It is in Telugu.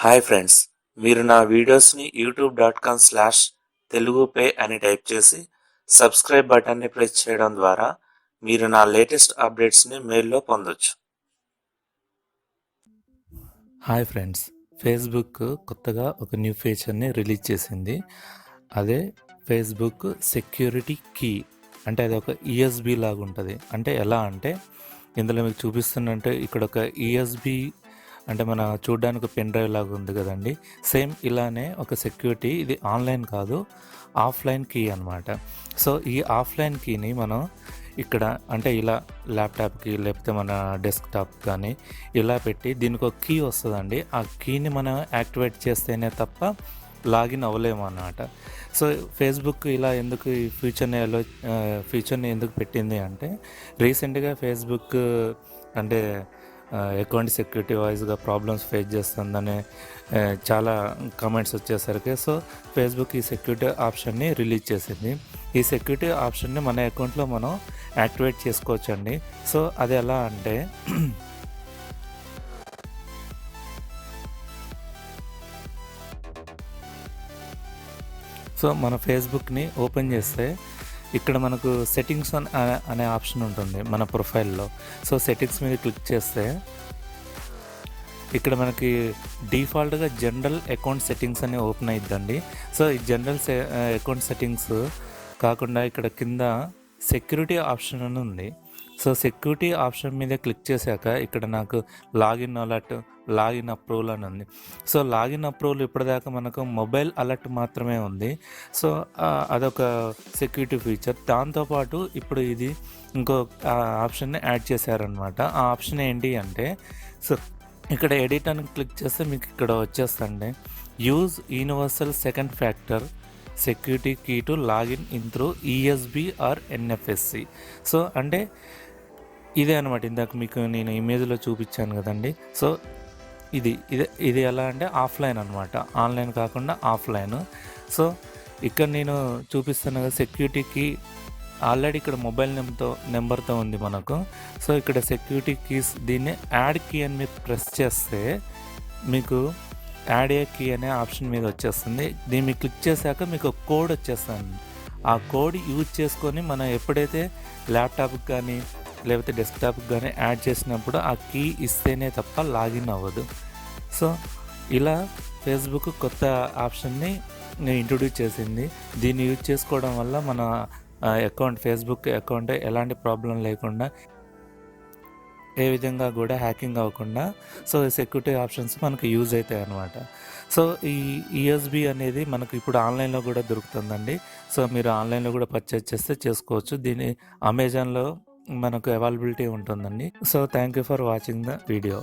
హాయ్ ఫ్రెండ్స్, మీరు నా వీడియోస్ని youtube.com/తెలుగుపై అని టైప్ చేసి సబ్స్క్రైబ్ బటన్ని ప్రెస్ చేయడం ద్వారా మీరు నా లేటెస్ట్ అప్డేట్స్ని మెయిల్లో పొందొచ్చు. హాయ్ ఫ్రెండ్స్, ఫేస్బుక్ కొత్తగా ఒక న్యూ ఫీచర్ని రిలీజ్ చేసింది. అదే ఫేస్బుక్ సెక్యూరిటీ కీ. అంటే అది ఒక ఈఎస్బి లాగా ఉంటుంది. అంటే ఎలా అంటే ఇందులో మీకు చూపిస్తున్నట్టే ఇక్కడ ఒక ఈఎస్బి అంటే మన చూడడానికి పెన్ డ్రైవ్ లాగా ఉంది కదండి. సేమ్ ఇలానే ఒక సెక్యూరిటీ, ఇది ఆన్లైన్ కాదు, ఆఫ్లైన్ కీ అనమాట. సో ఈ ఆఫ్లైన్ కీని మనం ఇక్కడ అంటే ఇలా ల్యాప్టాప్కి లేకపోతే మన డెస్క్టాప్ కానీ ఇలా పెట్టి దీనికి ఒక కీ వస్తుందండి. ఆ కీని మనం యాక్టివేట్ చేస్తేనే తప్ప లాగిన్ అవ్వలేము అన్నమాట. సో ఫేస్బుక్ ఇలా ఎందుకు ఈ ఫీచర్ని ఎందుకు పెట్టింది అంటే రీసెంట్గా ఫేస్బుక్ అంటే అకౌంట్ సెక్యూరిటీ వైజ్గా ప్రాబ్లమ్స్ ఫేస్ చేస్తుందని చాలా కామెంట్స్ వచ్చేసరికి సో ఫేస్బుక్ ఈ సెక్యూరిటీ ఆప్షన్ని రిలీజ్ చేసింది. ఈ సెక్యూరిటీ ఆప్షన్ని మన అకౌంట్లో మనం యాక్టివేట్ చేసుకోవచ్చండి. సో అది ఎలా అంటే సో మన ఫేస్బుక్ని ఓపెన్ చేస్తే ఇక్కడ మనకు సెట్టింగ్స్ అనే ఆప్షన్ ఉంటుంది మన ప్రొఫైల్లో. సో సెట్టింగ్స్ మీద క్లిక్ చేస్తే ఇక్కడ మనకి డిఫాల్ట్గా జనరల్ అకౌంట్ సెట్టింగ్స్ అని ఓపెన్ అయిద్దండి. సో ఈ జనరల్ అకౌంట్ సెట్టింగ్స్ కాకుండా ఇక్కడ కింద సెక్యూరిటీ ఆప్షన్ అని ఉంది. సో సెక్యూరిటీ ఆప్షన్ మీద క్లిక్ చేశాక ఇక్కడ నాకు లాగిన్ అలర్ట్, లాగిన్ అప్రూవల్ అని ఉంది. సో లాగిన్ అప్రూవల్ ఇప్పటిదాకా మనకు మొబైల్ అలర్ట్ మాత్రమే ఉంది. సో అదొక సెక్యూరిటీ ఫీచర్. దాంతోపాటు ఇప్పుడు ఇది ఇంకో ఆప్షన్ని యాడ్ చేశారనమాట. ఆ ఆప్షన్ ఏంటి అంటే సో ఇక్కడ ఎడిట్ అని క్లిక్ చేస్తే మీకు ఇక్కడ వచ్చేస్తండి, use universal second factor security key to login in through ESB or NFSC. So అంటే ఇదే అనమాట, ఇందాక మీకు నేను ఇమేజ్లో చూపించాను కదండి. సో ఇది ఎలా అంటే ఆఫ్లైన్ అనమాట, ఆన్లైన్ కాకుండా ఆఫ్లైన్. సో ఇక్కడ నేను చూపిస్తాను కదా సెక్యూరిటీకి ఆల్రెడీ ఇక్కడ మొబైల్ నెంబర్తో ఉంది మనకు. సో ఇక్కడ సెక్యూరిటీ కీస్ దీన్ని యాడ్ కీ అని మీరు ప్రెస్ చేస్తే మీకు యాడ్ ఏ కీ అనే ఆప్షన్ మీద వచ్చేస్తుంది. దీన్ని మీరు క్లిక్ చేశాక మీకు ఒక కోడ్ వచ్చేస్తుంది. ఆ కోడ్ యూజ్ చేసుకొని మనం ఎప్పుడైతే ల్యాప్టాప్కి కానీ లేకపోతే డెస్క్టాప్కి కానీ యాడ్ చేసినప్పుడు ఆ కీ ఇస్తేనే తప్ప లాగిన్ అవ్వదు. సో ఇలా ఫేస్బుక్ కొత్త ఆప్షన్ని ఇంట్రొడ్యూస్ చేసింది. దీన్ని యూజ్ చేసుకోవడం వల్ల మన ఫేస్బుక్ అకౌంట్ ఎలాంటి ప్రాబ్లం లేకుండా, ఏ విధంగా కూడా హ్యాకింగ్ అవ్వకుండా సో సెక్యూరిటీ ఆప్షన్స్ మనకు యూజ్ అవుతాయి అన్నమాట. సో ఈ ఈఎస్బి అనేది మనకు ఇప్పుడు ఆన్లైన్లో కూడా దొరుకుతుందండి. సో మీరు ఆన్లైన్లో కూడా పర్చేస్ చేస్తే చేసుకోవచ్చు. దీని అమెజాన్లో మనకు అవైలబిలిటీ ఉంటుందండి. So thank you for watching the video.